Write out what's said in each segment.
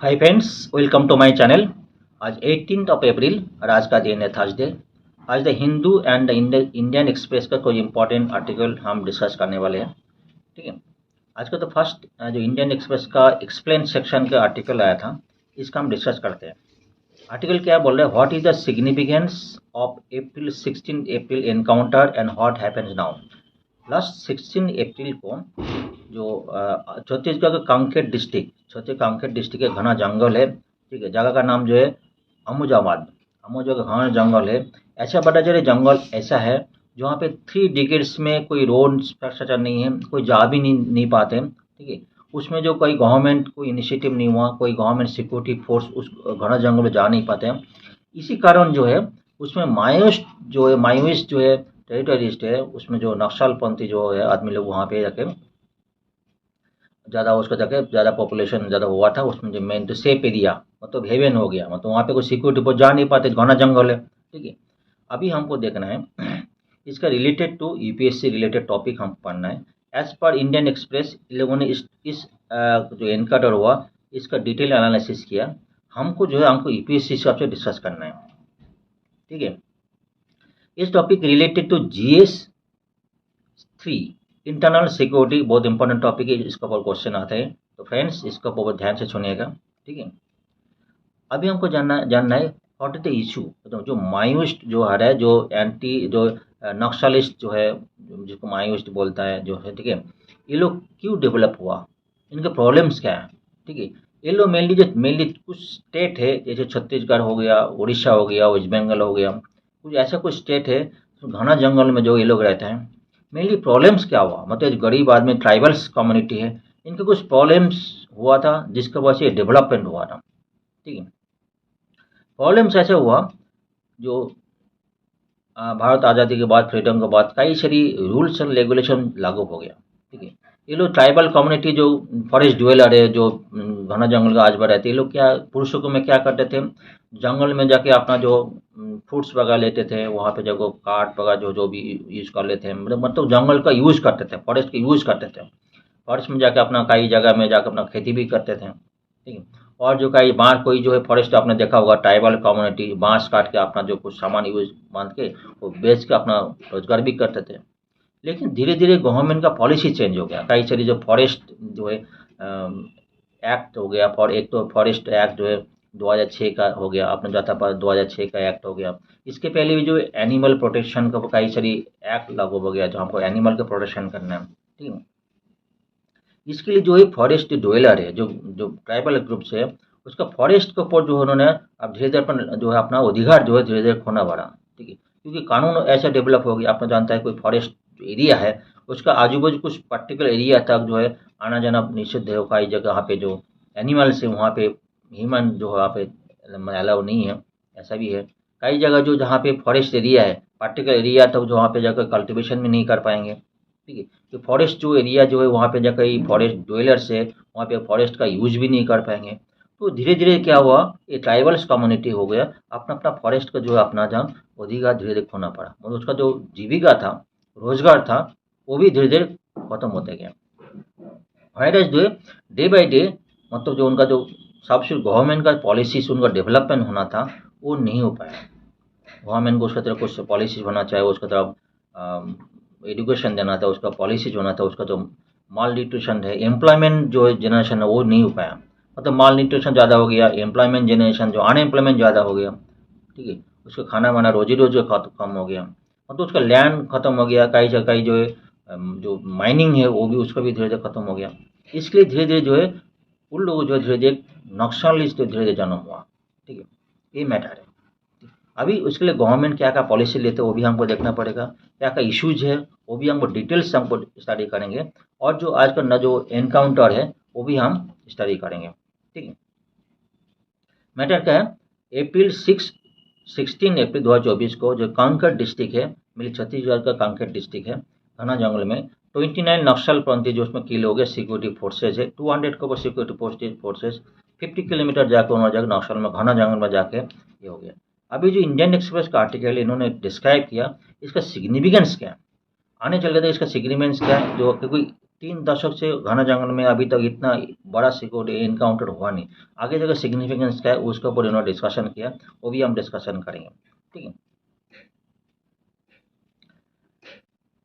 Hi friends, welcome to my channel. आज 18 of April और आज का दिन है थर्सडे। आज the Hindu and the Indian express का कोई इंपॉर्टेंट आर्टिकल हम डिस्कस करने वाले हैं। ठीक है। आज का तो फर्स्ट जो इंडियन एक्सप्रेस का एक्सप्लेन सेक्शन का आर्टिकल आया था, इसका हम डिस्कस करते हैं। आर्टिकल क्या बोल रहा है, what is the significance of April 16 April encounter and what happens now. Last 16 अप्रैल को जो छत्तीसगढ़ का कांकेर डिस्ट्रिक्ट के घना जंगल है। ठीक है, जगह का नाम जो है अमुजाबाद। अमुजा का घना जंगल है। ऐसा बड़ा जगह जंगल ऐसा है जहाँ पे 3 डिकेड्स में कोई रोड इंफ्रास्ट्रक्चर नहीं है, कोई जा भी नहीं पाते। ठीक है, उसमें जो कोई गवर्नमेंट कोई इनिशिएटिव नहीं हुआ, कोई गवर्नमेंट सिक्योरिटी फोर्स उस घना जंगल में जा नहीं पाते हैं। इसी कारण जो है उसमें माओइस्ट जो है टेरिटरिस्ट है, उसमें जो नक्सलपंथी जो है आदमी लोग वहाँ पे जाके ज़्यादा उसका जाके ज़्यादा पॉपुलेशन ज़्यादा हुआ था। उसमें जो मेन तो सेफ एरिया मतलब हेवन हो गया, मतलब वहाँ पे कोई सिक्योरिटी पर जा नहीं पाते, घना जंगल है। ठीक है, अभी हमको देखना है इसका related to UPSC related topic हम पढ़ना है। As per Indian express in लोगों ने इस जो एनकाउंटर हुआ इसका डिटेल एनालिसिस किया। हमको यूपीएससी हिसाब से डिस्कस करना है। ठीक है, इस topic related to GS 3 internal security बहुत इंपॉर्टेंट टॉपिक है, इसका ऊपर क्वेश्चन आते हैं। तो फ्रेंड्स इसका बहुत ध्यान से सुनिएगा। ठीक है, अभी हमको जानना है व्हाट इज द इशू। तो जो माओइस्ट जो है जो एंटी जो नक्सलिस्ट जो है जिसको माओइस्ट बोलता है जो है, ठीक है, ये लोग क्यों डेवलप हुआ, इनके प्रॉब्लम्स क्या है। ठीक है, ये लोग मेनली कुछ स्टेट है जैसे छत्तीसगढ़ हो गया, उड़ीसा हो गया, वेस्ट बंगाल हो गया, कुछ ऐसा कुछ स्टेट है तो घना जंगल में जो ये लोग रहते हैं। मेनली प्रॉब्लम्स क्या हुआ, मतलब गरीब आदमी ट्राइबल्स कम्युनिटी है, इनके कुछ प्रॉब्लम्स हुआ था जिसकी वजह से डेवलपमेंट हुआ था। ठीक है, प्रॉब्लम्स ऐसे हुआ जो भारत आज़ादी के बाद फ्रीडम के बाद कई सारी रूल्स एंड रेगुलेशन लागू हो गया। ठीक है, ये लोग ट्राइबल कम्युनिटी जो फॉरेस्ट ड्वेलर है जो घना जंगल का आज भर रहते, ये लोग क्या पुरुषों को में क्या करते थे, जंगल में जाके अपना जो फ्रूट्स वगैरह लेते थे, वहाँ पे जगह काट वगैरह जो जो भी यूज़ कर लेते हैं, मतलब जंगल का यूज़ करते थे, फॉरेस्ट का यूज़ करते थे। फॉरेस्ट में जाके अपना कई जगह में जाकर अपना खेती भी करते थे। ठीक है, और जो कई बांस कोई जो है फॉरेस्ट आपने देखा होगा, ट्राइबल कम्युनिटी बांस काट के अपना जो कुछ सामान यूज बांध के वो बेच के अपना रोजगार भी करते थे। लेकिन धीरे धीरे गवर्नमेंट का पॉलिसी चेंज हो गया, कई सारी जो फॉरेस्ट जो है एक्ट हो गया, फॉर एक तो फॉरेस्ट एक्ट जो है 2006 का हो गया, आपने जाता पर 2006 का एक्ट हो गया। इसके पहले भी जो एनिमल प्रोटेक्शन का कई सारी एक्ट लागू हो गया जो हमको एनिमल का प्रोटेक्शन करना है। ठीक है, इसके लिए जो है फॉरेस्ट ड्वेलर है जो जो ट्राइबल ग्रुप्स है, उसका फॉरेस्ट के ऊपर जो है उन्होंने अब धीरे धीरे अपन जो है अपना अधिकार जो है धीरे धीरे खोना पड़ा। ठीक है, क्योंकि कानून ऐसा डेवलप हो गया, आपने जानता है कोई फॉरेस्ट जो एरिया है उसका आजू बाजू कुछ पर्टिकुलर एरिया तक जो है आना जाना निषिद्ध है। कई जगह पे जो एनिमल्स है वहाँ पे ह्यूमन जो है वहाँ पे अलाउ नहीं है, ऐसा भी है। कई जगह जो जहाँ पे फॉरेस्ट एरिया है पर्टिकुलर एरिया तक जो वहाँ पे जाकर कल्टिवेशन भी नहीं कर पाएंगे। ठीक है, तो फॉरेस्ट जो एरिया जो है वहाँ पे जाकर ये फॉरेस्ट ड्वेलर्स है, वहाँ पे फॉरेस्ट का यूज भी नहीं कर पाएंगे। तो धीरे धीरे क्या हुआ, ये ट्राइबल्स कम्युनिटी हो गया, अपना अपना फॉरेस्ट का जो है अपना जहाँ अधिकार धीरे धीरे खोना पड़ा, मतलब उसका जो जीविका था रोजगार था वो भी धीरे धीरे खत्म होते गया। वायरस जो है डे बाई डे, मतलब जो उनका जो सबसे गवर्नमेंट का पॉलिसीज उनका डेवलपमेंट होना था वो नहीं हो पाया। गवर्नमेंट को उसका तरफ कुछ पॉलिसीज होना चाहिए, उसका तरफ एजुकेशन देना था, उसका पॉलिसीज होना था, उसका जो माल न्यूट्रिशन है, एम्प्लॉयमेंट जो जनरेशन है वो नहीं हो पाया। मतलब माल न्यूट्रिशन ज़्यादा हो गया, एम्प्लॉयमेंट जनरेशन जो अनएम्प्लॉयमेंट ज़्यादा हो गया। ठीक है, उसका खाना वाना रोजी रोजी कम हो गया, मतलब उसका लैंड खत्म हो गया। कई जगह जो है जो माइनिंग है वो भी उसका भी धीरे धीरे खत्म हो गया। इसके लिए धीरे धीरे जो है उन लोगों जो धीरे धीरे नक्सलिस्ट धीरे धीरे जन्म हुआ। ठीक है, ये मैटर है। अभी उसके लिए गवर्नमेंट क्या क्या पॉलिसी लेते हैं वो भी हमको देखना पड़ेगा, क्या क्या इश्यूज है वो भी हमको डिटेल्स हमको स्टडी करेंगे, और जो आज का न जो एनकाउंटर है वो भी हम स्टडी करेंगे। ठीक है, मैटर क्या है, अप्रैल 16 अप्रैल 2024 को जो कांकेर डिस्ट्रिक्ट है, मेरी छत्तीसगढ़ का कांकेर डिस्ट्रिक्ट है, घना जंगल में 29 नक्सल पंथी जो उसमें किल हो गए, सिक्योरिटी फोर्सेज है 200 के ऊपर सिक्योरिटी फोर्सेज 50 किलोमीटर जाकर उन्होंने जाकर नक्सल में घना जंगल में जाके ये हो गया। अभी जो इंडियन एक्सप्रेस का आर्टिकल इन्होंने डिस्क्राइब किया, इसका सिग्निफिकेंस क्या है, आने चल गए इसका सिग्निफिकेंस क्या है, जो क्योंकि 3 दशक से घना जंगल में अभी तक इतना बड़ा सिक्योरिटी इनकाउंटर हुआ नहीं। आगे जगह सिग्निफिकेंस क्या है उसके ऊपर इन्होंने डिस्कशन किया, वो भी हम डिस्कशन करेंगे। ठीक है,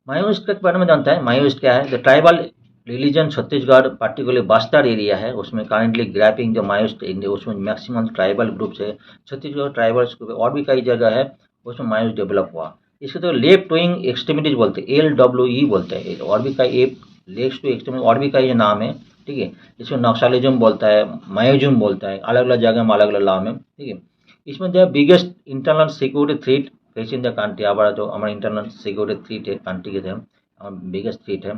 माओइस्ट के बारे में जानता है। माओइस्ट क्या है? The tribal religion Chhattisgarh particularly Bastar area है, उसमें करेंटली ग्रैपिंग जो माओइस्ट उसमें मैक्सिमम ट्राइबल ग्रुप्स है। छत्तीसगढ़ ट्राइबल्स ग्रुप और भी कई जगह है उसमें माओइस्ट डेवलप हुआ। इसके तो लेफ्ट विंग एक्सट्रीमिटीज बोलते हैं, LWE बोलते हैं। और भी कई लेफ्ट टू एक्सट्रीमिटी और भी कई नाम है। ठीक है, इसमें नक्सलिज्म बोलता है, माओइज्म बोलता है, अलग अलग जगह में अलग अलग नाम है। ठीक है, इसमें the biggest internal security threat facing the country, हमारा जो हमारा इंटरनल सिक्योरिटी थ्रेट है कंट्री के थे, बिगेस्ट थ्रेट है।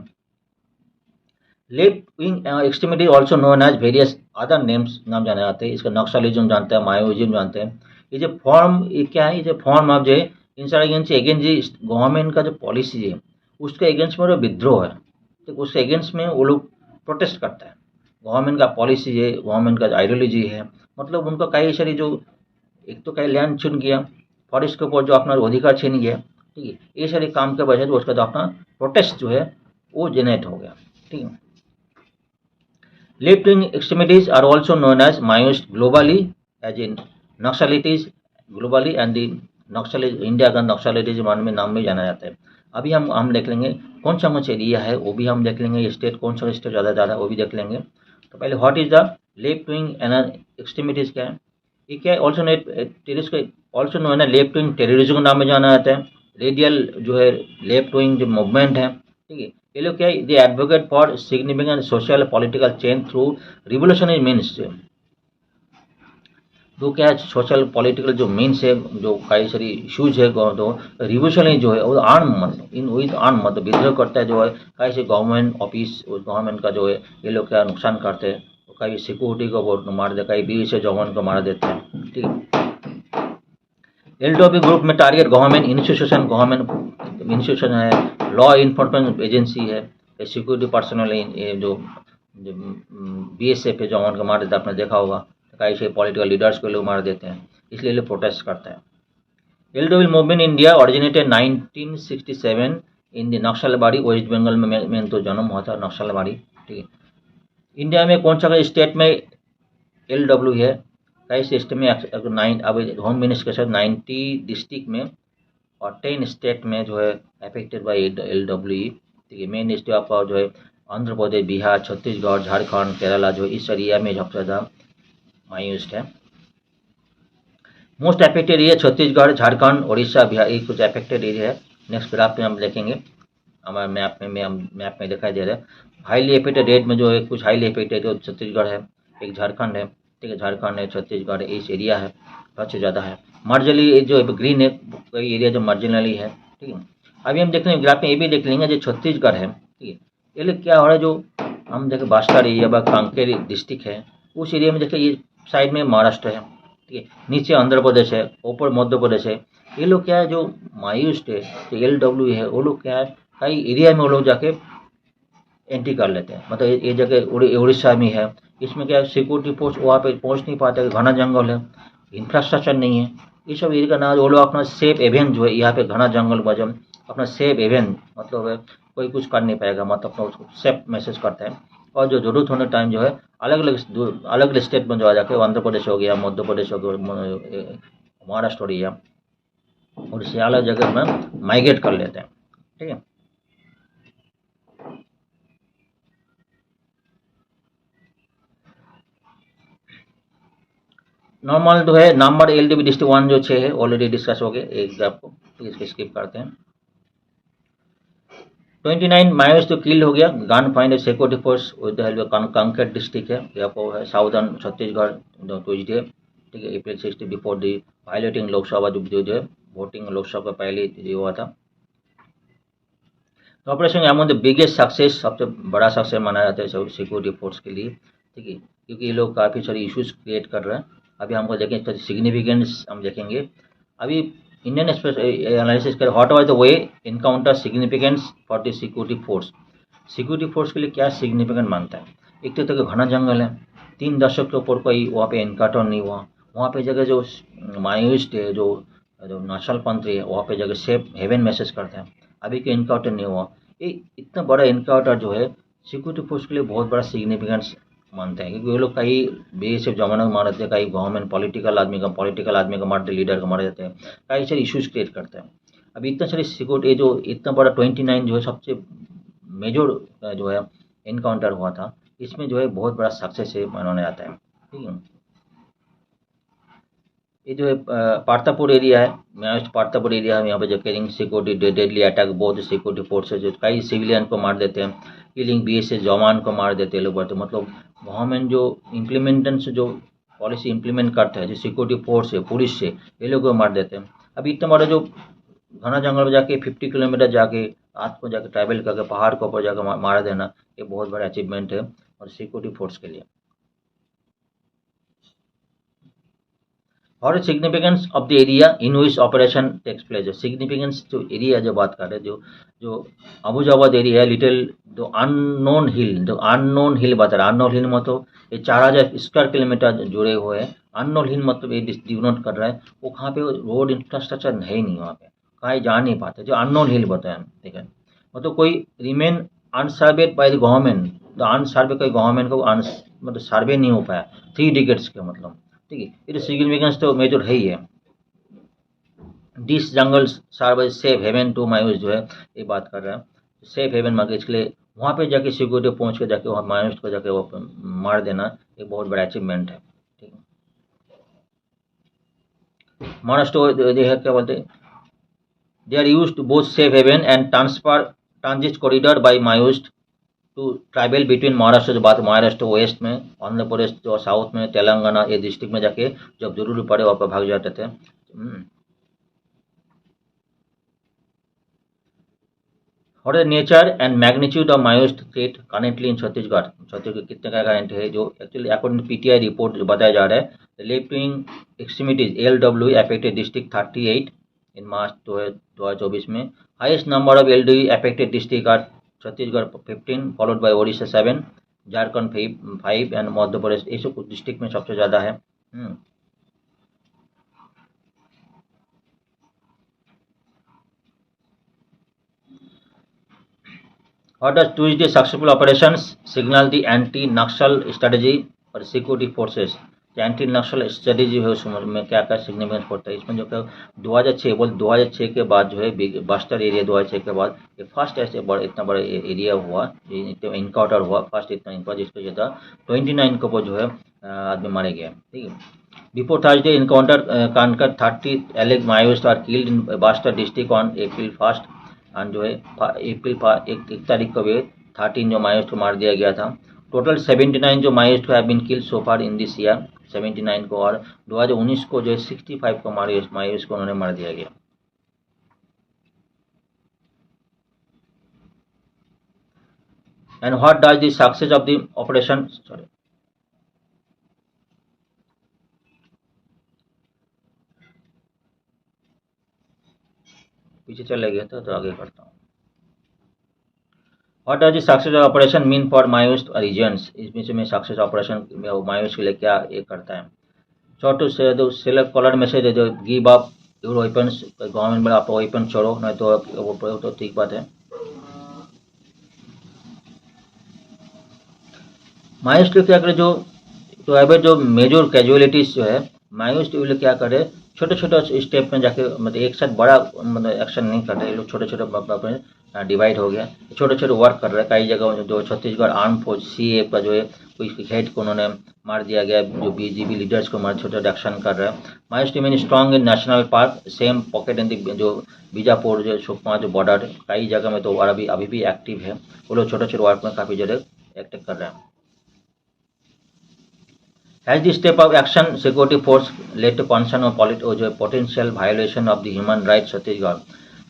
Left wing extremity also known as various other names, नाम जाने जाते हैं। इसका नक्सलिज्म जानते हैं, माओइज्म जानते हैं। ये जो फॉर्म, ये क्या है? ये जो फॉर्म ऑफ जो इंसर्जेंसी अगेंस्ट जी गवर्नमेंट का जो पॉलिसी है उसके अगेंस्ट में वो विद्रोह है। तो उसके अगेंस्ट में वो लोग प्रोटेस्ट करता है। गवर्नमेंट का पॉलिसी है, गवर्नमेंट का आइडियोलॉजी है, मतलब उनका कई सारी जो, एक तो कहीं लैंड छीन गया, फॉरेस्ट के ऊपर जो अपना अधिकार छीन गया। ठीक है, ये सारे काम के वजह से उसका जो अपना प्रोटेस्ट जो है वो जनरेट हो गया। ठीक है, left wing extremities are also known as Maoist globally, as in Naxalites globally and the Naxal India का नक्सलिटीज मान में नाम में जाना जाता है। अभी हम देख लेंगे कौन सा मुझे एरिया है, वो भी हम देख लेंगे। स्टेट कौन सा स्टेट ज़्यादा वो भी देख लेंगे। तो पहले what is the left wing and extremities क्या है? ये क्या है? ऑल्सो नोन है लेफ्ट विंग टेररिज्म के नाम में जाना जाता है। रेडियल जो है लेफ्ट विंग जो मूवमेंट है, ठीक है, ये लोग क्या है? They advocate for significant social political change through revolutionary means. जो क्या है सोशल पॉलिटिकल जो मीन्स है, जो कई सारी इशूज है, तो रिवोल्यूशनरी जो है वो आर्म मत विद्रोह करता है। जो है कई से गवर्नमेंट ऑफिस, गवर्नमेंट का जो है ये लोग क्या नुकसान करते हैं, कई सिक्योरिटी को वो मार दे, कई बीच से जवान को मार देते हैं। ठीक है, LWE ग्रुप में टारगेट गवर्नमेंट इंस्टीट्यूशन है, लॉ इन्फोर्समेंट एजेंसी है, सिक्योरिटी पर्सनल जो BSF है जवान को मार देता है, आपने देखा होगा। कई से पॉलिटिकल लीडर्स को लोग मार देते हैं, इसलिए लोग प्रोटेस्ट करता है। LWE movement India originated 1967 in the Naxalbari, West Bengal में तो जन्म हुआ था नक्सलबाड़ी। ठीक है, इंडिया में कौन सा स्टेट में LWE है? कई सिस्टम में 9, अब होम मिनिस्टर के साथ 90 डिस्ट्रिक्ट में और 10 स्टेट में जो है अफेक्टेड बाई LWE। ठीक है, मेन स्टेट आपका जो है आंध्र प्रदेश, बिहार, छत्तीसगढ़, झारखंड, केरला, जो इस एरिया में सबसे ज़्यादा मायूस्ट है। Most affected area Chhattisgarh, Jharkhand, Orissa, Bihar, ये कुछ अफेक्टेड एरिया है। नेक्स्ट ग्राफ में हम देखेंगे, हमारे मैप में दिखाई दे रहा है। हाईली अफेक्टेड रेट में जो है कुछ हाईली अफेक्टेड है, छत्तीसगढ़ है, एक झारखंड है। ठीक है, झारखंड है, छत्तीसगढ़ है, इस एरिया है सबसे ज़्यादा है। मार्जिनली जो ग्रीन है, कई एरिया जो मार्जिनली है। ठीक है, अभी हम देख लेंगे ग्राफ में, ये भी देख लेंगे जो छत्तीसगढ़ है। ठीक है, ये लोग क्या हो रहा है, जो हम देखें बस्तर एरिया व कांकेर डिस्ट्रिक्ट है, उस एरिया में देखें ये साइड में महाराष्ट्र है। ठीक है, नीचे आंध्र प्रदेश है, ऊपर मध्य प्रदेश है। ये लोग क्या है जो मायूस्ट है, जो LWE है, वो लोग क्या है कई एरिया में वो लोग जाके एंट्री कर लेते हैं। मतलब ये जगह उड़ीसा में है, इसमें क्या है सिक्योरिटी फोर्स वहाँ पे पहुँच नहीं पाते, घना जंगल है, इंफ्रास्ट्रक्चर नहीं है। ये सब एरिया का नाम वो लोग अपना सेफ एवेन जो है, यहाँ पे घना जंगल वजह अपना सेफ एवेन, मतलब है कोई कुछ कर नहीं पाएगा, मतलब अपना उसको सेफ मैसेज करता है। और जो जरूरत होने टाइम जो है अलग अलग स्टेट में जो आ जाके, आंध्र प्रदेश हो गया, मध्य प्रदेश हो गया, महाराष्ट्र हो गया, और इससे अलग जगह में माइग्रेट कर लेते हैं। ठीक है, नॉर्मल जो है नंबर LWE डिस्ट्रिक्ट 1 जो 6 है ऑलरेडी डिस्कस हो गए, एक आपको, तो इसको स्किप करते हैं। 29 माइल्स तो किल हो गया, gun find security force with the help of Kanker district है, यहाँ पर है साउदर्न छत्तीसगढ़ ट्यूजडे। ठीक है, April 60 before the violating Lok Sabha जो है वोटिंग लोकसभा पहले ये हुआ था। तो operation among the biggest success, सबसे बड़ा सक्सेस माना जाता है सिक्योरिटी फोर्स के लिए। ठीक है, क्योंकि ये लोग काफ़ी सारे इश्यूज क्रिएट कर रहे हैं। अभी हमको देखें इसका सिग्निफिकेंस हम देखेंगे। अभी इंडियन एनालिसिस कर what was the way encounter significance for the security force. Security force के लिए क्या सिग्निफिकेंट मानता है? एक तो घना जंगल है, 3 दशक के ऊपर कोई वहाँ पे इनकाउंटर नहीं हुआ। वहाँ पे जगह जो माओइस्ट है, जो जो नक्सलपंथी है, वहाँ पे जगह सेफ हेवन मैसेज करते हैं। अभी के इनकाउंटर नहीं हुआ। ये इतना बड़ा इनकाउंटर जो है सिक्योरिटी फोर्स के लिए बहुत बड़ा सिग्निफिकेंस मानते हैं, क्योंकि वो लोग कई बीएसएफ जवानों को मार देते हैं, कई गवर्नमेंट पॉलिटिकल आदमी को मार देते, लीडर को मार देते हैं, कई सारे इश्यूज क्रिएट करते हैं। अभी इतना सारी सिक्योरिटी जो इतना बड़ा 29 जो है सबसे मेजर जो है इनकाउंटर हुआ था, इसमें जो है बहुत बड़ा सक्सेस है माना जाता है। ठीक है, ये जो है पार्तापुर एरिया है, माओइस्ट पार्तापुर एरिया है, यहाँ पे जो कैरिंग सिक्योरिटी डेडली अटैक बहुत सिक्योरिटी फोर्सेज जो कई सिविलियन को मार देते हैं, किलिंग बीएसएफ जवान को मार देते हैं लोग बढ़ते, मतलब गवर्नमेंट जो इम्प्लीमेंटेंस जो पॉलिसी इम्प्लीमेंट करता है, जो सिक्योरिटी फोर्स है, पुलिस से, ये लोग को मार देते हैं। अभी इतना बड़ा जो घना जंगल में जाके 50 किलोमीटर जाके रात को जाके ट्रैवल करके पहाड़ के ऊपर जाकर मार देना, ये बहुत बड़ा अचीवमेंट है और सिक्योरिटी फोर्स के लिए। और significance of the area in which operation takes place, significance जो एरिया जो बात कर रहे हैं, जो अबूजाबाद एरिया है, लिटिल जो अननोन हिल बता रहा है, अननोन हिल मतलब ये 4000 स्क्वायर किलोमीटर जुड़े हुए हैं। अननोन हिल मतलब ये डिनोट कर रहा है वो कहाँ पे रोड इंफ्रास्ट्रक्चर है नहीं, वहाँ पे कहीं जा नहीं पाते, जो अननोन हिल बताया, ठीक है, मतलब कोई remain unserved by the government, तो अनसर्वे कोई गवर्नमेंट को मतलब सर्वे नहीं हो पाया 3 डिकेट्स के, मतलब ठीक है, ये तो सिग्निफिकेंस तो मेजर है ही है। This jungle serve as safe haven to Maoists, जो है ये बात कर रहा है सेफ हेवन मांगे, इसके लिए वहाँ पे जाके सिक्योरिटी पहुँच के जाके वहाँ मायूस को जाके वो मार देना एक बहुत बड़ा अचीवमेंट है। ठीक है, महाराष्ट्र क्या बोलते हैं, they are use to both safe haven and transit corridor by Maoists to tribal between Maharashtra, जो बात महाराष्ट्र वेस्ट में, आंध्र प्रदेश जो साउथ में, तेलंगाना ये डिस्ट्रिक्ट में जाके जब जरूरी पड़े वहाँ पर भाग जाते थे। और the nature and magnitude of Maoist threat currently in Chhattisgarh, Chhattisgarh कितने का करंट है, जो actually according to PTI report जो बताया जा रहा है, left wing extremities LW affected district 38 in March 2024 में, highest number of LW affected district are Chhattisgarh 15 followed by Odisha 7, Jharkhand 5 and Madhya Pradesh, ये सब डिस्ट्रिक्ट में सबसे ज़्यादा है। What does Tuesday successful operations signal the anti-Naxal strategy और सिक्योरिटी फोर्सेस, एंटी नक्सल strategy है उसमें क्या क्या सिग्निफिकेंस पड़ता है, इसमें जो क्या 2006 बोल 2006 के बाद जो है बस्तर एरिया 2006 के बाद ये फर्स्ट ऐसे इतना बड़ा एरिया हुआ, इनकाउंटर हुआ, फर्स्ट इतना इनकाउंटर जिसको ज़्यादा 29 को जो है आदमी मारे गए। ठीक है, बिफोर थर्सडे इनकाउंटर कानकर 30 एलेग Maoist are killed in Bastar district on April 1 and जो है एक तारीख को भी 13 जो मायोस्ट को मार दिया गया था। टोटल 79 जो Maoist have been killed so far in this year, 79 को, और 2019 को जो है 65 को मायोस्ट को उन्होंने मार दिया गया। And what does the success of the operation, sorry पीछे चले गए तो आगे करता हूँ। What does the success of operation mean for Maoist reasons, इसमें से मैं सक्सेस ऑपरेशन मायोस्ट के लिए क्या ये करता है। Short to select caller message जो give up your weapons, government बोला आप वेपन छोड़ो, नहीं तो वो तो ठीक बात है। मायोस्ट क्या करे, जो अभी जो मेजर कैजुअलिटीज जो है मायोस्ट वो लोग क्या करे, छोटे छोटे स्टेप में जाके, मतलब एक साथ बड़ा मतलब एक्शन नहीं कर रहे, ये लोग छोटे छोटे डिवाइड हो गया, छोटे छोटे वर्क कर रहे हैं। कई जगह जो छत्तीसगढ़ आर्म फोर्स CA का जो है कोई हेड को उन्होंने मार दिया गया, जो BGB लीडर्स को मार छोटे एक्शन कर रहे हैं। Maoist remain strong in national park, same pocket in जो बीजापुर जो सुकमा जो बॉर्डर, कई जगह में तो अभी भी एक्टिव है, वो लोग छोटे छोटे वर्क में काफ़ी जगह एक्टिव कर रहे हैं। Has the step of action security force led to concern और जो potential violation of the human rights Chhattisgarh,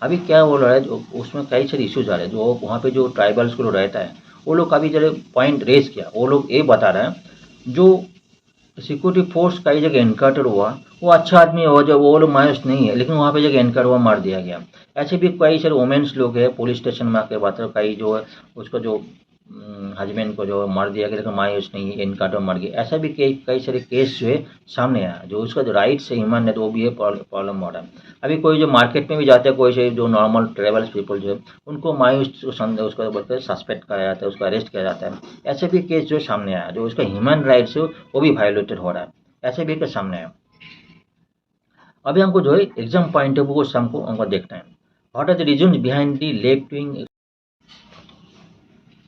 अभी क्या हो रहा है, जो उसमें कई सारे इश्यूज आ रहे हैं, जो वहाँ पे जो ट्राइबल्स को रहता है वो लोग काफ़ी जगह पॉइंट रेज किया, वो लोग ये बता रहे हैं जो सिक्योरिटी फोर्स कई जगह इनकाउंटर हुआ वो अच्छा आदमी हो, जो वो लोग मायूस नहीं है, लेकिन वहाँ पे जगह इनकाउंटर हुआ मार दिया गया। ऐसे भी कई सारे वुमेन्स लोग हैं पुलिस स्टेशन में आके बात कई जो है उसको जो हस्बैंड को जो मार दिया गया, लेकिन मायूस नहीं इनकाउंटर मर गई। ऐसा भी कई सारे केस जो है सामने आया, जो उसका जो राइट्स है ह्यूमन है, तो वो भी है प्रॉब्लम हो रहा है। अभी कोई जो मार्केट में भी जाते हैं, कोई से जो नॉर्मल ट्रेवल्स पीपल जो है, उनको मायूस उसका बोलते हैं सस्पेक्ट किया जाता है, उसका अरेस्ट किया जाता है। ऐसे भी केस जो सामने आया, जो उसका ह्यूमन राइट्स है वो भी वायोलेटेड हो रहा है। ऐसे भी केस सामने आया। अभी हमको जो है एग्जाम पॉइंट ऑफ व्यू हमको देखना है। What are the reason behind the left wing,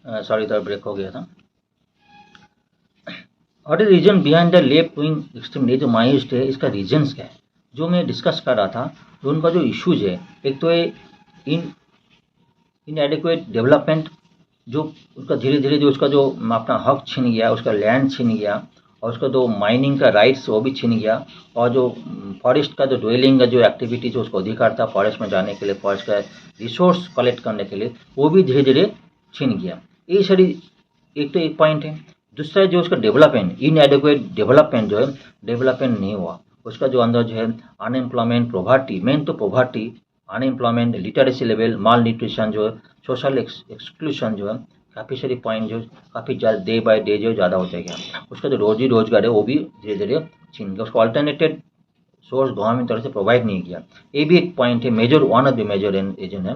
sorry थोड़ा ब्रेक हो गया था। What is reason behind the left wing extreme, ये जो मायूस्ट है इसका रीजन्स क्या है, जो मैं डिस्कस कर रहा था। जो उनका जो इश्यूज है, एक तो है इन इनएडिक्वेट डेवलपमेंट, जो उसका धीरे धीरे जो उसका जो अपना हक छीन गया, उसका लैंड छीन गया, और उसका जो माइनिंग का राइट्स वो भी छीन गया, और जो फॉरेस्ट का जो ड्वेलिंग का जो एक्टिविटी जो उसको अधिकार था फॉरेस्ट में जाने के लिए, फॉरेस्ट का रिसोर्स कलेक्ट करने के लिए, वो भी धीरे धीरे छीन गया। ये सारी एक तो एक पॉइंट है। दूसरा है जो उसका डेवलपमेंट, इनएडिक्वेट डेवलपमेंट जो है, डेवलपमेंट नहीं हुआ। उसका जो अंदर जो है अनएम्प्लॉयमेंट, पॉवर्टी, मेन तो पॉवर्टी, अनएम्प्लॉयमेंट, लिटरेसी लेवल, माल न्यूट्रिशन जो है, सोशल एक्सक्लूशन जो है, काफ़ी सारी पॉइंट जो काफ़ी ज़्यादा डे बाय डे जो ज़्यादा होता गया। उसका जो रोजी रोजगार है वो भी धीरे धीरे छीन गया। उसको अल्टरनेटेड सोर्स गवर्नमेंट तरफ से प्रोवाइड नहीं किया। ये भी एक पॉइंट है, major one of the major reason है।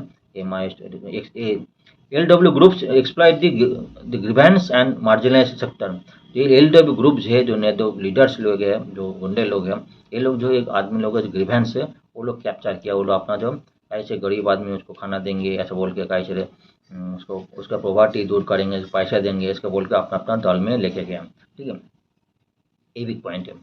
LW groups exploit the grievance and marginalised sector. ये LW ग्रुप्स है जो लीडर्स लोग हैं, जो गुंडे लोग हैं, ये लोग जो एक आदमी लोग जो ग्रीवेंस है वो लोग कैप्चर किया। वो लोग अपना जो ऐसे गरीब आदमी उसको खाना देंगे ऐसा बोल के, कैसे उसको उसका पॉवर्टी दूर करेंगे, पैसा देंगे, इसका बोल के अपना अपना दल में लेके गया। ठीक है, ये भी पॉइंट है।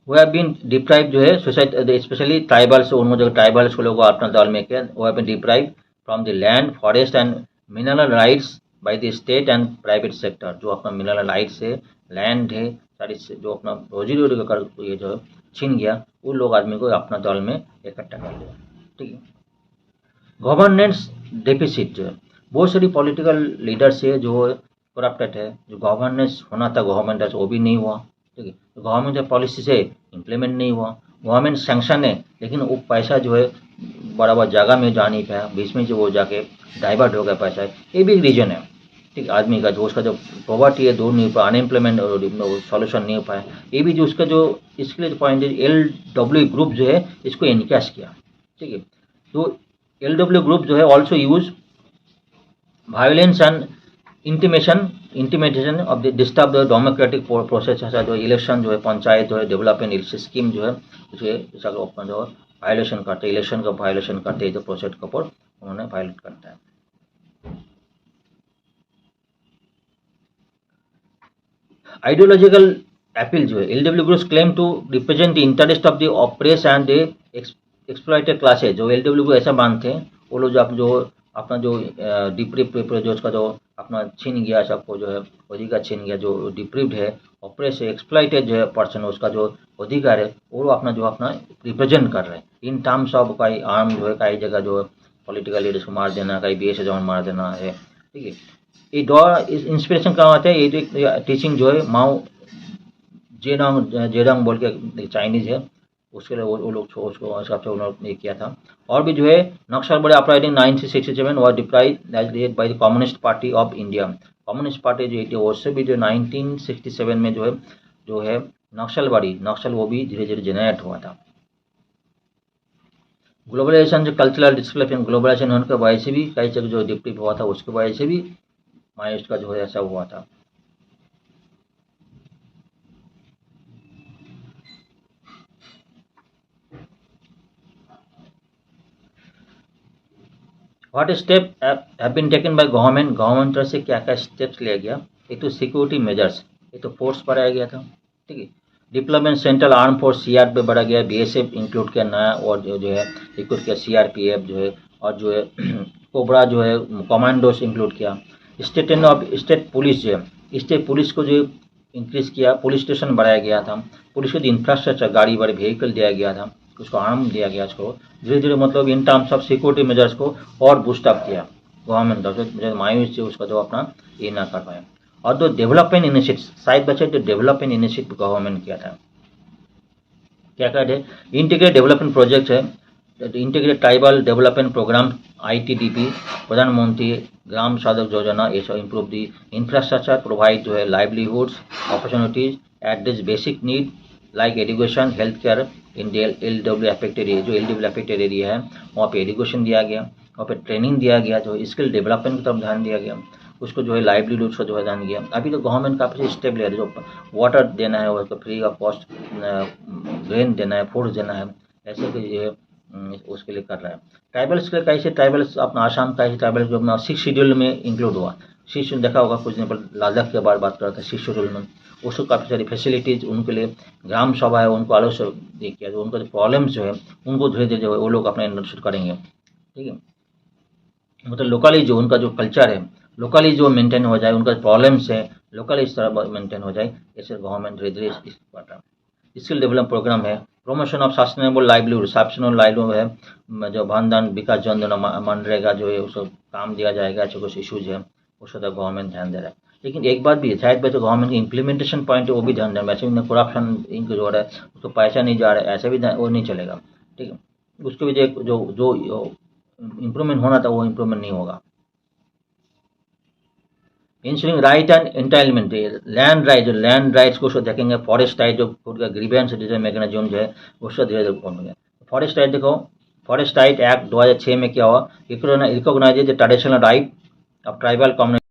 वो हैव बीन डिप्राइव जो है सोसाइटी, स्पेशली ट्राइबल्स, उन जो ट्राइबल्स को लोग अपना दल में किया, वो have been deprive from the land, forest and mineral rights by the state and private sector. जो अपना मिनरल राइट्स है, लैंड है, सारी जो अपना रोजी रोटी का ये जो छीन गया, उन लोग आदमी को अपना दल में इकट्ठा कर लिया। ठीक है, गवर्नेंस डेफिसिट जो है, बहुत सारी पॉलिटिकल लीडर्स है जो करप्टेड है। जो गवर्नेंस होना था गवर्नमेंट वो भी नहीं हुआ। ठीक है, तो गवर्नमेंट पॉलिसी से इम्प्लीमेंट नहीं हुआ। गवर्नमेंट सैंक्शन है, लेकिन वो पैसा जो है बराबर जगह में जा नहीं पाया, बीच में जो वो जाके डाइवर्ट हो गया पैसा। ये भी एक रीजन है। ठीक, आदमी का जो उसका जो पॉवर्टी है दूर नहीं हो पाया, अनएम्प्लॉयमेंट सॉल्यूशन नहीं हो पाया। ये भी जो उसका जो इसके लिए पॉइंट है, LW ग्रुप जो है इसको इनकैश किया। ठीक है, तो LW ग्रुप जो है also use violence and intimidation of the disturb the democratic process. ऐसा जो इलेक्शन जो है, पंचायत जो है, डेवलपमेंट स्कीम जो है, उसे अपना जो वायलेशन करते, इलेक्शन का वायलेशन करते, जो प्रोसेस के ऊपर उन्होंने वायलेट करता है। आइडियोलॉजिकल अपील जो है, LW groups claim to represent the interest of the oppressed and the exploited classes. जो LW ग्रुप ऐसा मानते हैं, वो लोग जो अपना जो डिप्रिव जो उसका जो अपना छीन गया, सबको जो है अधिकार छीन गया, जो डिप्रिव्ड है, ऑपरेस है, एक्सप्लॉइटेड जो है पर्सन, उसका जो अधिकार है वो अपना जो अपना रिप्रेजेंट कर रहे हैं इन टर्म्स ऑफ कई आर्म जो है, कई जगह जो पॉलिटिकल लीडर्स को मार देना, कई BS जवान मार देना है। ठीक है, ये दौर इंस्पिरेशन कहाँ आता है, ये जो टीचिंग जो है माओ जेडोंग बोल के चाइनीज है, उसके लिए वो लोग उसको हिसाब से उन्होंने किया था। और भी जो है नक्सल बड़े अपराइडिंग 1967 was deprive by the communist party of India. Communist party जो थी उससे भी जो 1967 में जो है नक्सल वो भी धीरे धीरे जनरेट हुआ था। ग्लोबलाइजेशन जो कल्चरल डिस्प्लेसमेंट, ग्लोबलाइजेशन होने की वजह से भी कई जगह जो डिप्टिव हुआ था, उसकी वजह से भी माइस्ट का जो है ऐसा हुआ था। What step have been taken by government तरफ से क्या क्या स्टेप्स लिया गया। एक तो सिक्योरिटी मेजर्स, एक तो फोर्स बढ़ाया गया था। ठीक है, deployment central arm force CR पे बढ़ा गया, BSF इंक्लूड किया नया, और जो है इक्विप किया CRPF जो है, और जो है कोबरा जो है कमांडोस इंक्लूड किया। स्टेट पुलिस जो है, स्टेट पुलिस को जो इंक्रीज किया, पुलिस स्टेशन बढ़ाया गया था, पुलिस को जो इंफ्रास्ट्रक्चर गाड़ी वाड़ी व्हीकल दिया गया था, उसको आर्म दिया गया, उसको धीरे धीरे मतलब in terms of security measures को और बूस्टअप किया गवर्नमेंट तरफ से। मायूस से उसका जो अपना ये ना कर पाए। और जो डेवलपमेंट इनिशिएटिव साइड बचे, जो डेवलपमेंट इनिशिएटिव गवर्नमेंट किया था, क्या क्या है, इंटीग्रेटेड डेवलपमेंट प्रोजेक्ट है, integrated tribal development program ITDP, प्रधानमंत्री ग्राम सड़क योजना, ये सब इम्प्रूव दी इंफ्रास्ट्रक्चर, प्रोवाइड जो है livelihoods opportunities, address basic need like education, health care इन LW अफेक्टेड एरिया, जो LW अफेक्टेड एरिया है वहाँ पे एजुकेशन दिया गया, वहाँ पे ट्रेनिंग दिया गया, जो स्किल डेवलपमेंट की तरफ ध्यान दिया गया, उसको जो है लाइवलीहुड को जो है ध्यान दिया। अभी तो गवर्नमेंट काफ़ी स्टेप ले रही है, जो वाटर देना है उसको फ्री ऑफ कॉस्ट, ग्रेन देना है, फूड देना है, ऐसे कि ये उसके लिए कर रहा है। ट्राइबल्स के कैसे, ट्राइबल्स अपना आसाम का ही ट्राइबल जो अपना 6 शेड्यूल में इंक्लूड हुआ। 6 शेड्यूल देखा होगा कुछ दिन पर लद्दाख के बात कर रहा था, 6 शेड्यूल में उसको काफ़ी सारी फैसिलिटीज़ उनके लिए, ग्राम सभा है उनको अलग से दे किया, जो उनका जो प्रॉब्लम्स जो है उनको धीरे धीरे जो है वो लोग अपने अंडर करेंगे, ठीक है। मतलब लोकली जो उनका जो कल्चर है, लोकली जो मेंटेन हो जाए, उनका प्रॉब्लम्स है लोकली इस तरह मेंटेन हो जाए, ऐसे गवर्नमेंट धीरे धीरे इस पर स्किल डेवलपमेंट प्रोग्राम है। Promotion of sustainable livelihood, sustainable livelihood है, जो धन विकास जन धन मनरेगा जो है उसको काम दिया जाएगा, ऐसे कुछ इशूज़ है उसको तो गवर्नमेंट ध्यान दे रहा है। लेकिन एक बात भी है, शायद तो गवर्नमेंट की इम्प्लीमेंटेशन पॉइंट है वो भी ध्यान दे रहा है, वैसे भी करप्शन इनको जो हो रहा है उसको पैसा नहीं जा रहा है, ऐसे भी वो नहीं चलेगा, ठीक है। उसकी वजह जो जो इम्प्रूवमेंट होना था वो इम्प्रूवमेंट नहीं होगा। Ensuring right and entitlement, land rights को उसको देखेंगे, फॉरेस्ट राइट जो खुद का ग्रीवेंस डिसीजन मैकेनिज्म जो है उसको धीरे धीरे खोलेंगे। फॉरेस्ट राइट देखो, फॉरेस्ट राइट एक्ट 2006 में क्या हुआ, recognise the traditional right of tribal community.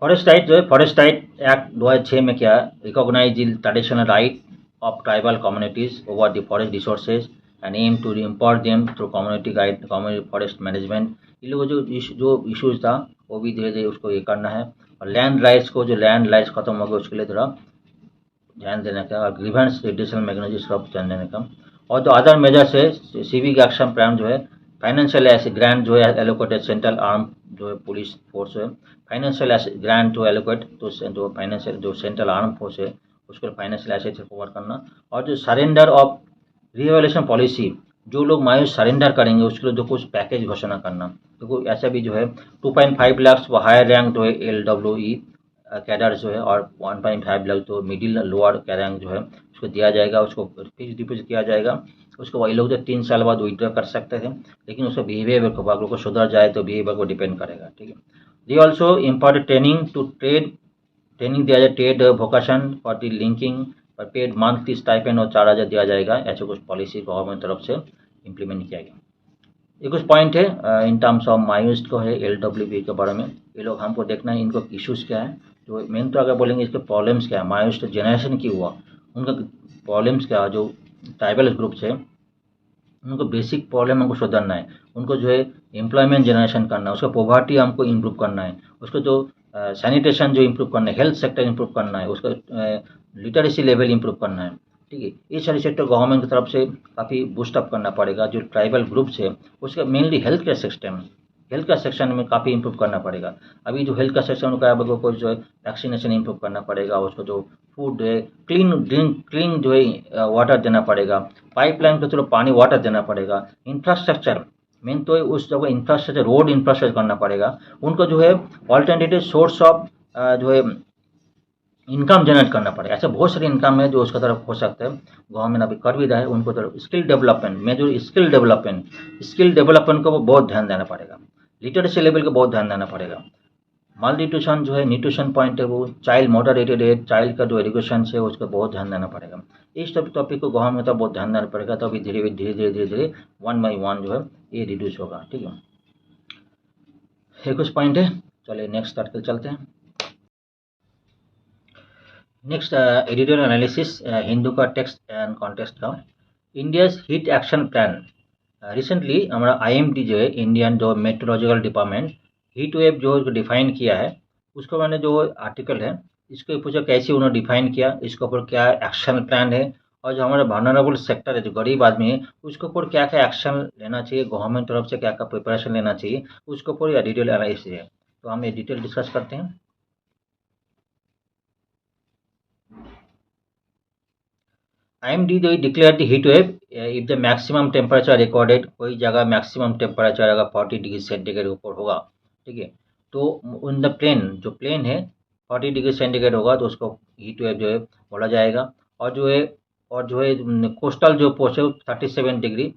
Forest right जो है, फॉरेस्ट राइट एक्ट 2006 में क्या recognise the traditional right of tribal communities over the forest resources and aim to import them through community forest management. इन लोगों जो issues था वो भी धीरे धीरे उसको ये करना है। और लैंड राइट्स को, जो लैंड राइट्स खत्म हो गए उसके लिए थोड़ा ध्यान देने का, और ग्रीवेंस रिड्यूसल मैकेनिज्म सब ध्यान देने का। और जो अदर मेजर्स है, सिविक एक्शन प्लान जो है, फाइनेंशियल ग्रांट जो है एलोकेटेड सेंट्रल आर्म जो है पुलिस फोर्स है, फाइनेंशियल ग्रांट जो एलोकेट तो जो फाइनेंशियल जो सेंट्रल आर्म फोर्स है उसको फाइनेंशियल एसेट से कवर करना। और जो सरेंडर ऑफ रिवैल्यूएशन पॉलिसी, जो लोग मायूस सरेंडर करेंगे उसके लिए जो कुछ पैकेज घोषणा करना, तो कोई ऐसा भी जो है 2.5 लाख वो हायर रैंक जो है LWE कैडर जो है, और 1.5 लाख तो मिडिल लोअर रैंक जो है उसको दिया जाएगा, उसको फिक्स डिपोजिट किया जाएगा। उसको वही लोग जो 3 साल बाद विड्रॉ कर सकते थे, लेकिन उसका बिहेवियर को अगर को सुधर जाए तो बिहेवियर को डिपेंड करेगा, ठीक है। They also important training to trade, training दिया जाए trade vocation for the linking, और पेड मंथली स्टाइपेंड और 4,000 दिया जाएगा, ऐसे कुछ पॉलिसी गवर्नमेंट तरफ से इम्प्लीमेंट किया गया। ये कुछ पॉइंट है इन टर्म्स ऑफ मायूस्ट को है LWB के बारे में, ये लोग हमको देखना है इनको इश्यूज़ क्या है, जो मेन तो अगर बोलेंगे इसके प्रॉब्लम्स क्या है, मायूस्ट जनरेशन क्यों हुआ, उनका प्रॉब्लम्स क्या है, जो ट्राइबल ग्रुप्स है उनको बेसिक प्रॉब्लम हमको सुधरना है, उनको जो है एम्प्लॉयमेंट जनरेशन करना है, उसका पॉवर्टी हमको इम्प्रूव करना है, उसको जो सैनिटेशन जो इम्प्रूव करना है, हेल्थ सेक्टर इम्प्रूव करना है, उसका लिटरेसी लेवल इम्प्रूव करना है, ठीक है। ये सारे सेक्टर गवर्नमेंट की तरफ से काफ़ी बूस्टअप करना पड़ेगा। जो ट्राइबल ग्रुप्स है उसका mainly health care system, health care section में काफ़ी इम्प्रूव करना पड़ेगा। अभी जो हेल्थ केयर सेक्शन का है को जो है वैक्सीनेशन इम्प्रूव करना पड़ेगा, उसको जो फूड है, क्लीन ड्रिंक, क्लीन जो है वाटर देना पड़ेगा, पाइपलाइन के थ्रू पानी वाटर देना पड़ेगा। इंफ्रास्ट्रक्चर मेन तो है, उस जगह इंफ्रास्ट्रक्चर, रोड इंफ्रास्ट्रक्चर करना पड़ेगा। उनको जो है ऑल्टरनेटिव सोर्स ऑफ जो है इनकम जनरेट करना पड़ेगा। ऐसे बहुत सारे इनकम है जो उसका तरफ हो सकता है, गवर्नमेंट अभी कर भी रहा है उनको तरफ। स्किल डेवलपमेंट में जो स्किल डेवलपमेंट को बहुत ध्यान देना पड़ेगा, लिटरेसी लेवल को बहुत ध्यान देना पड़ेगा। माल न्यूट्रिशन जो है, न्यूट्रिशन पॉइंट है वो, चाइल्ड मॉडरेटेड एज, चाइल्ड का जो एजुकेशन है उसको बहुत ध्यान देना पड़ेगा। इस टॉपिक को गवर्नमेंट का बहुत ध्यान देना पड़ेगा, तो अभी धीरे धीरे 1 बाई 1 जो है ये रिड्यूस होगा, ठीक है। ये कुछ पॉइंट है, चलिए नेक्स्ट आर्टिकल चलते हैं। नेक्स्ट एडिटोरियल एनालिसिस हिंदू का टेक्स्ट एंड कॉन्टेक्स्ट का, India's heat action plan. Recently हमारा IMD जो है, इंडियन जो मेट्रोलॉजिकल डिपार्टमेंट, हीट वेव जो डिफाइन किया है, उसको मैंने जो आर्टिकल है इसको पूछा कैसे उन्होंने डिफाइन किया, इसके ऊपर क्या एक्शन प्लान है, और जो हमारा वल्नरेबल सेक्टर है, जो गरीब आदमी है, उसके ऊपर क्या क्या एक्शन लेना चाहिए, गवर्नमेंट तरफ से क्या क्या प्रिपरेशन लेना चाहिए, उसके ऊपर डिटेल एनालिसिस है। तो हम ये डिटेल डिस्कस करते हैं। IMD जो declare the heat wave if the maximum temperature recorded, कोई जगह मैक्सिमम टेम्परेचर अगर 40 डिग्री सेंटीग्रेड ऊपर होगा, ठीक है, तो उन द प्लेन, जो प्लेन है 40 डिग्री सेंटीग्रेड होगा तो उसको हीट वेव जो है बोला जाएगा। और जो है और जो है कोस्टल जो पोस्ट है 37 डिग्री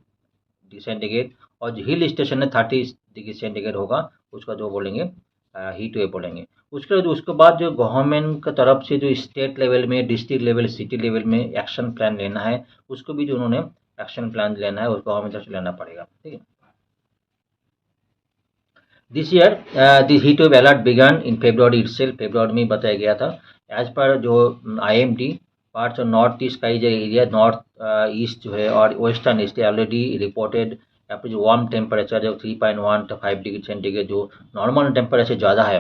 सेंटीग्रेड, और जो हिल स्टेशन है 30 डिग्री सेंटीग्रेड होगा, उसका जो बोलेंगे हीट वेव बोलेंगे। उसके बाद जो गवर्नमेंट की तरफ से जो स्टेट लेवल में, डिस्ट्रिक्ट लेवल, सिटी लेवल में एक्शन प्लान लेना है, उसको भी जो उन्होंने एक्शन प्लान लेना है, उसको गवर्नमेंट से लेना पड़ेगा। ठीक है। This year the heat wave alert began in February itself, February में बताया गया था। एज पर जो IMD, parts of North East का ही जो एरिया, नॉर्थ ईस्ट जो है और वेस्टर्न ईस्ट ऑलरेडी रिपोर्टेड आपको जो वार्म टेम्परेचर जो 3.1 to 5 डिग्री सेंटीग्रेड जो नॉर्मल टेम्परेचर ज़्यादा है,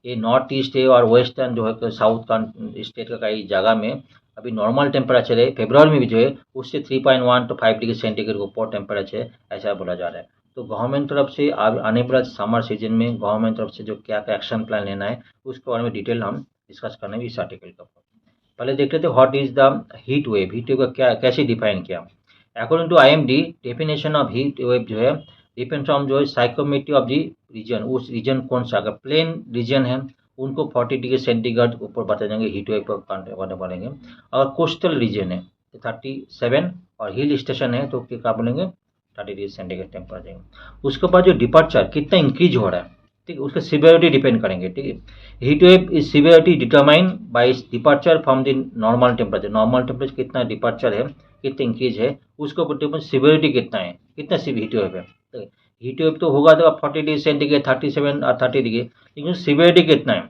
ये नॉर्थ ईस्ट है और वेस्टर्न जो है साउथ का स्टेट का कई जगह में अभी नॉर्मल टेम्परेचर है, फेब्रुआरी में भी जो है उससे 3.1 to 5 डिग्री सेंटीग्रेड को ऊपर टेम्परेचर है, ऐसा बोला जा रहा है। तो गवर्नमेंट तरफ से आने वाला समर सीजन में गवर्नमेंट तरफ से जो क्या क्या एक्शन प्लान लेना है, उसके बारे में डिटेल हम डिस्कस करने में इस आर्टिकल का। पहले देख लेते what is the heat wave. Heat wave का क्या कैसे डिफाइन किया। According to IMD, definition of heat wave जो है डिपेंड्स ऑन जो है साइकोमेट्री ऑफ द रीजन। उस रीजन कौन सा, अगर प्लेन रीजन है उनको 40 डिग्री सेंटीग्रेड ऊपर बता जाएंगे, हीट वेव पर बोलेंगे। अगर कोस्टल रीजन है तो 37, और हिल स्टेशन है तो क्या बोलेंगे 30 डिग्री सेंटीग्रेड टेम्परेचर। उसके बाद जो डिपार्चर कितना इंक्रीज हो रहा है, ठीक है, उसका सिवियरिटी डिपेंड करेंगे। ठीक है। Heat wave is severity determine by departure from the normal temperature. Normal temperature कितना डिपार्चर है, कितना इंक्रीज है, उसको ऊपर सिवियरिटी कितना है, कितना हीट वेव है। हीट वेव तो होगा तो 40 डिग्री सेंटीग्रेड, 37 और 30 डिग्री, लेकिन सिवियरिटी कितना है।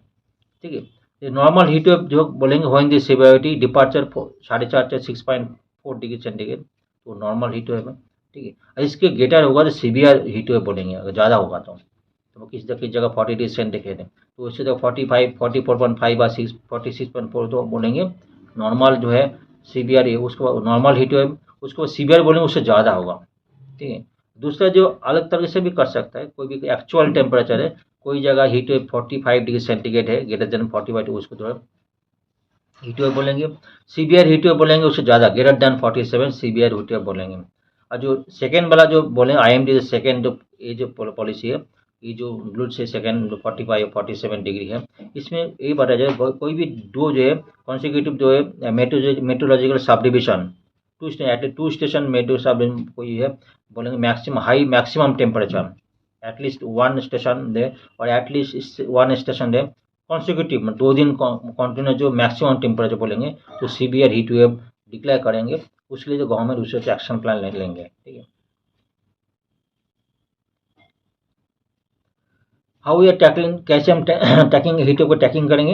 ठीक है। नॉर्मल हीट वेव जो बोलेंगे हो इन दी सिवियरिटी डिपार्चर 4.5 से 6.4 डिग्री सेंटीग्रेड, तो नॉर्मल हीट वेव है। ठीक है। इसके ग्रेटर होगा तो सीवियर हीट वेव बोलेंगे, अगर ज़्यादा होगा तो किस जगह 40 डिग्री सेंटीग्रेड है तो उससे तो 45, 44.5 या 46.4 तो बोलेंगे नॉर्मल जो है सीवियर है, उसको नॉर्मल हीट वेव, उसको सीवियर बोलेंगे, उससे ज़्यादा होगा। ठीक है। दूसरा जो अलग तरह से भी कर सकता है, कोई भी एक्चुअल टेम्परेचर है, कोई जगह हीट वेव 45 डिग्री सेंटीग्रेड है, ग्रेटर देन 45, उसको जो है हीट वेव बोलेंगे। सीवियर हीट वेव बोलेंगे उससे ज़्यादा, greater than 47 severe heat wave बोलेंगे। और जो सेकेंड वाला जो बोले IMD सेकेंड जो ये जो पॉलिसी है, ये जो ब्लूड से सेकेंड 45 47 डिग्री है, इसमें ये बताया जाए कोई भी दो जो है कॉन्सिक्यूटिव जो है meteorological sub division, to station metro सब कोई है बोलेंगे maximum temperature at least one station दे, और एटलीस्ट वन स्टेशन दे कॉन्सिक्यूटिव 2 दिन कंटिन्यूस जो मैक्सिमम टेम्परेचर बोलेंगे, तो सीवियर हीट वेव डिक्लेयर करेंगे। उसके लिए जो गवर्नमेंट उससे एक्शन प्लान लेंगे। ठीक है। हाउ वी आर टैकलिंग, कैसे हम टैकिंग हीट वेव को टैकिंग करेंगे।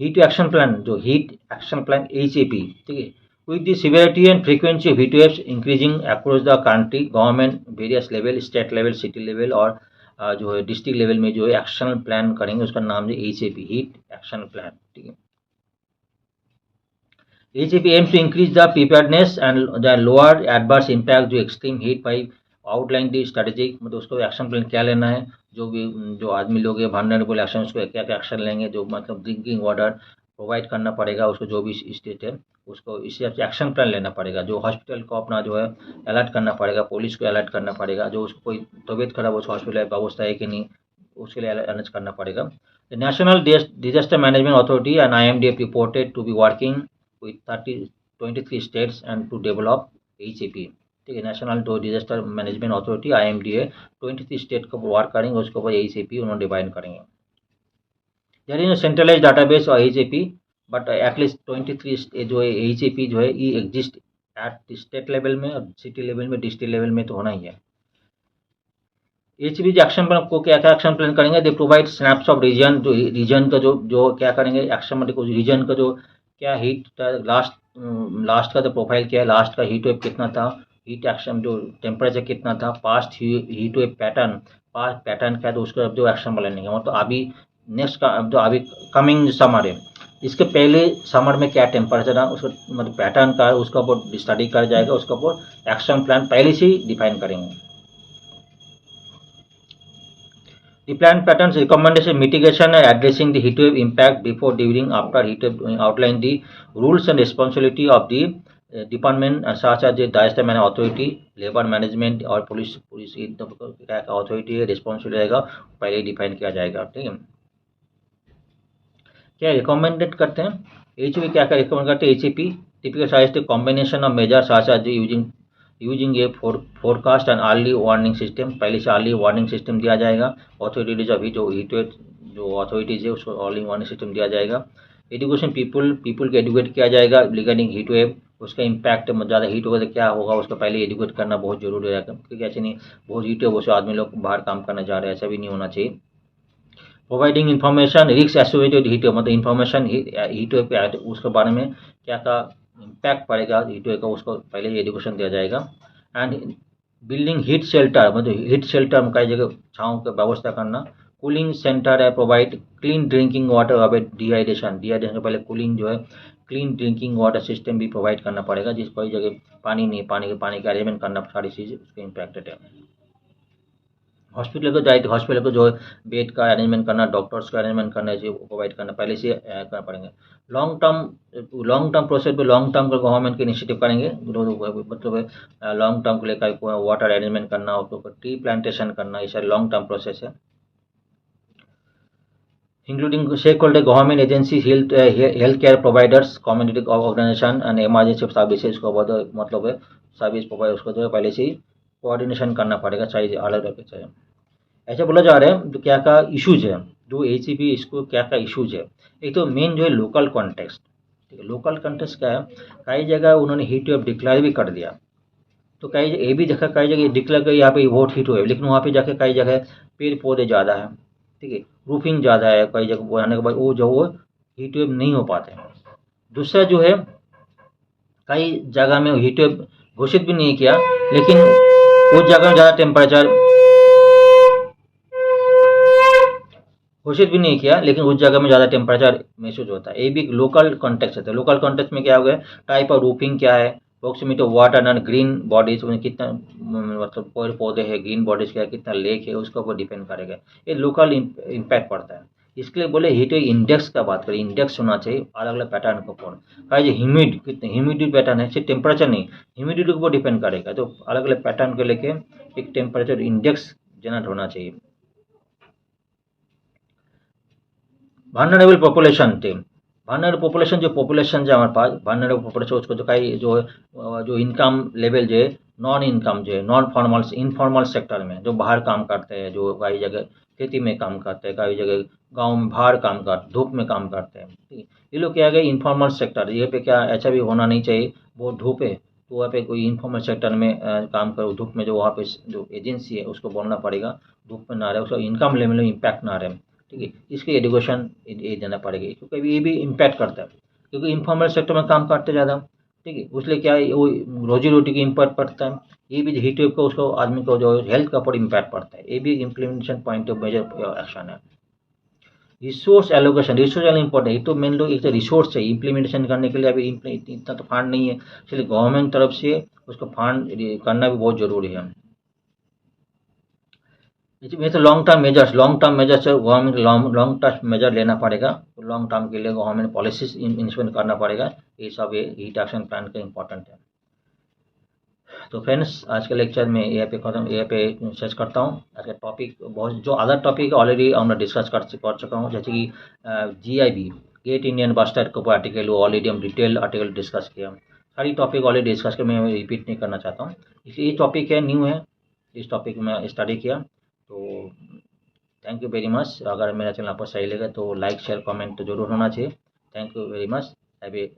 हीट एक्शन प्लान, जो हीट एक्शन प्लान HAP, ठीक है, with the severity and frequency of heat waves increasing across the country, government various level, state level, city level और जो है डिस्ट्रिक्ट लेवल में जो है एक्शन प्लान करेंगे, उसका नाम है HAP, हीट एक्शन प्लान। ठीक है। HAP aims to increase the preparedness and the lower adverse impact जो extreme heat by outline the strategic, मतलब उसको एक्शन प्लान क्या लेना है, जो भी जो आदमी लोग है वल्नरेबल एक्शन, उसको क्या क्या एक्शन लेंगे, जो मतलब ड्रिंकिंग वाटर प्रोवाइड करना पड़ेगा उसको, जो भी स्टेट है उसको इस हिसाब से एक्शन प्लान लेना पड़ेगा। जो हॉस्पिटल को अपना जो है अलर्ट करना पड़ेगा, पुलिस को अलर्ट करना पड़ेगा, जो उसको कोई तबीयत खराब हो, हॉस्पिटल व्यवस्था है कि नहीं, उसके लिए अलर्ट करना पड़ेगा। The national disaster management authority and IMD reported to be working with 23 states and to develop HAP। ठीक है। नेशनल जो डिजास्टर मैनेजमेंट अथॉरिटी IMD है 23 स्टेट को वर्क करेंगे, उसके ऊपर HAP उन्होंने डिफाइन करेंगे। देयर इज सेंट्रलाइज डाटाबेस और HAP, बट एटलीस्ट 23 जो है HAP जो है ये एग्जिस्ट एट स्टेट लेवल में और सिटी लेवल में, डिस्ट्रिक्ट लेवल में तो होना ही है। HAP एक्शन प्लान को क्या क्या एक्शन प्लान करेंगे, they provide snaps of region, जो रीजन का जो क्या करेंगे एक्शन, मतलब रीजन का जो क्या हीट लास्ट का जो प्रोफाइल क्या है, लास्ट का हीट वेव कितना था, हीट एक्शन जो टेम्परेचर कितना था, past heat wave pattern, past pattern क्या है, तो उसका जो एक्शन प्लान है, तो अभी नेक्स्ट का जो अभी कमिंग समर है, इसके पहले समर में क्या टेम्परेचर है, उसका मतलब पैटर्न का है, उसका ऊपर स्टडी कर जाएगा, उसका ऊपर एक्शन प्लान पहले से ही डिफाइन करेंगे। The plan patterns recommendation mitigation and addressing the heat wave impact before, during, after heat wave, outline the rules and responsibility of the department such as the disaster management authority, labor management और police क्या authority है, responsibility रहेगा, पहले define किया जाएगा। ठीक है। क्या रिकमेंडेड करते हैं HAP, क्या क्या रिकमेंड करते हैं HAP, typical scientific combination of measures such as using a forecast and early warning system, पहले से early warning system दिया जाएगा, authorities of heat wave जो authorities है उसको early warning system दिया जाएगा, एजुकेशन पीपल को एजुकेट किया जाएगा रिगार्डिंग हीट वेव, उसका इम्पैक्ट ज़्यादा हीट होगा तो क्या होगा उसका पहले एजुकेट करना बहुत जरूरी है, क्योंकि ऐसे नहीं बहुत हीट वेव से आदमी लोग बाहर काम करने जा रहे हैं, ऐसा भी नहीं होना चाहिए। Providing information risk associated heat wave, मतलब इन्फॉर्मेशन हीट वेव पे उसके बारे में क्या क्या इम्पैक्ट पड़ेगा हीट वेव का, उसको पहले एजुकेशन दिया जाएगा। एंड बिल्डिंग हीट शेल्टर, मतलब हीट शेल्टर में कई जगह छाँव की व्यवस्था करना, कूलिंग सेंटर है, provide clean drinking water, avoid dehydration के पहले कूलिंग जो है क्लीन ड्रिंकिंग वाटर सिस्टम भी प्रोवाइड करना पड़ेगा, जिस कोई जगह पानी नहीं, पानी का अरेंजमेंट करना, सारी चीज़ उसके इम्पैक्टेड है। हॉस्पिटल को जाए तो हॉस्पिटल को जो बेड का अरेंजमेंट करना, डॉक्टर्स का अरेंजमेंट करना, जो प्रोवाइड करना पहले से करना पड़ेंगे। लॉन्ग टर्म प्रोसेस पे लॉन्ग टर्म को गवर्नमेंट के इनिशिएटिव करेंगे, मतलब लॉन्ग टर्म को लेकर वाटर अरेंजमेंट करना, उसको ट्री प्लांटेशन करना, ये सारे लॉन्ग टर्म प्रोसेस है। Including stakeholder government agency, health care providers, community organisation and emergency services को मतलब सर्विस प्रोवाइड उसको जो है पहले से ही कोऑर्डिनेशन करना पड़ेगा, चाहिए अलग अलग चाहिए। ऐसा बोला जा रहा है जो क्या क्या इश्यूज है, जो ACP इसको क्या क्या इश्यूज है। एक तो मेन जो है लोकल कॉन्टेक्स्ट, ठीक है, लोकल कॉन्टेक्स्ट क्या है, कई जगह उन्होंने हीट वेव डिक्लेयर भी कर दिया, तो कई ये भी देखा कई जगह डिक्लेयर कर यहाँ पे बहुत हीट वेव, लेकिन वहाँ पे जाके कई जगह पेड़ पौधे ज़्यादा है, ठीक है, रूफिंग ज़्यादा है, कई जगह बनाने के बाद वो हीट वेव नहीं हो पाते हैं। दूसरा जो है कई जगह में हीट वेव घोषित भी नहीं किया, लेकिन उस जगह में ज़्यादा टेम्परेचर घोषित भी नहीं किया, लेकिन उस जगह में ज़्यादा टेम्परेचर महसूस होता है, ये भी लोकल कॉन्टेक्स्ट है। लोकल कॉन्टेक्स्ट में क्या हो गया, टाइप ऑफ रूफिंग क्या है, proximity of water and green bodies में कितना मतलब पेड़ पौधे है, ग्रीन बॉडीज क्या है, कितना लेक है, उसके ऊपर डिपेंड करेगा, ये लोकल इम्पैक्ट पड़ता है। इसके लिए बोले हीट इंडेक्स का बात करें, इंडेक्स होना चाहिए अलग अलग पैटर्न के ऊपर, का जो ह्यूमिड कितने ह्यूमिडिटी पैटर्न है, सिर्फ टेम्परेचर नहीं ह्यूमिडिटी के ऊपर डिपेंड करेगा, तो अलग अलग पैटर्न को लेके एक टेम्परेचर इंडेक्स जनरेट होना चाहिए। vulnerable पॉपुलेशन थे, vulnerable पॉपुलेशन जो पॉपुलेशन है हमारे पास vulnerable पॉपुलेशन, उसको जो कई जो इनकम लेवल जो है नॉन इनकम जो है नॉन फॉर्मल इनफॉर्मल सेक्टर में जो बाहर काम करते हैं, जो कई जगह खेती में काम करते हैं, कई जगह गांव में बाहर काम करते धूप में काम करते हैं, ठीक है, ये लोग क्या गए इनफॉर्मल सेक्टर, ये पे क्या ऐसा भी होना नहीं चाहिए, बहुत धूप है तो वहाँ पे कोई इनफॉर्मल सेक्टर में काम करो, धूप में जो वहाँ पे जो एजेंसी है उसको बोलना पड़ेगा धूप में ना रहे, उसका इनकम लेवल में इम्पैक्ट ना रहे, ठीक है, इसकी एजुकेशन ये देना पड़ेगा, क्योंकि ये भी इम्पैक्ट करता है, क्योंकि इनफॉर्मल सेक्टर में काम करते ज़्यादा, ठीक है, उसलिए क्या है वो रोजी रोटी की इम्पैक्ट पड़ता है, ये भी हीट वेव को उसको आदमी को जो हेल्थ का ऊपर इम्पैक्ट पड़ता है, ये भी implementation point of major action है। रिसोर्स एलोकेशन, रिसोर्स इंपॉर्टेंट, ये तो मेन लोग एक तो रिसोर्स चाहिए इम्प्लीमेंटेशन करने के लिए, अभी इतना तो फंड नहीं है, इसलिए गवर्नमेंट तरफ से उसको फंड करना भी बहुत जरूरी है। इसमें तो long term measures government long term measure लेना पड़ेगा, तो लॉन्ग टर्म के लिए गवर्नमेंट पॉलिसीज इन्वेस्ट करना पड़ेगा, ये सब ये हीट एक्शन प्लान का इंपॉर्टेंट है। तो फ्रेंड्स आज के लेक्चर में यहाँ पे सर्च करता हूँ, आज का टॉपिक बहुत जो अदर टॉपिक ऑलरेडी हमने डिस्कस कर चुका हूँ, जैसे कि GIB ग्रेट इंडियन बस्टर्ड के ऊपर आर्टिकल ऑलरेडी हम डिटेल आर्टिकल डिस्कस किया, सारी टॉपिक ऑलरेडी डिस्कस किया, मैं रिपीट नहीं करना चाहता हूँ, इसलिए ये टॉपिक है न्यू है, इस टॉपिक में स्टडी किया, तो थैंक यू वेरी मच। अगर मेरा चैनल आपको सही लगे तो लाइक शेयर कमेंट तो जरूर होना चाहिए। Thank you very much. Have a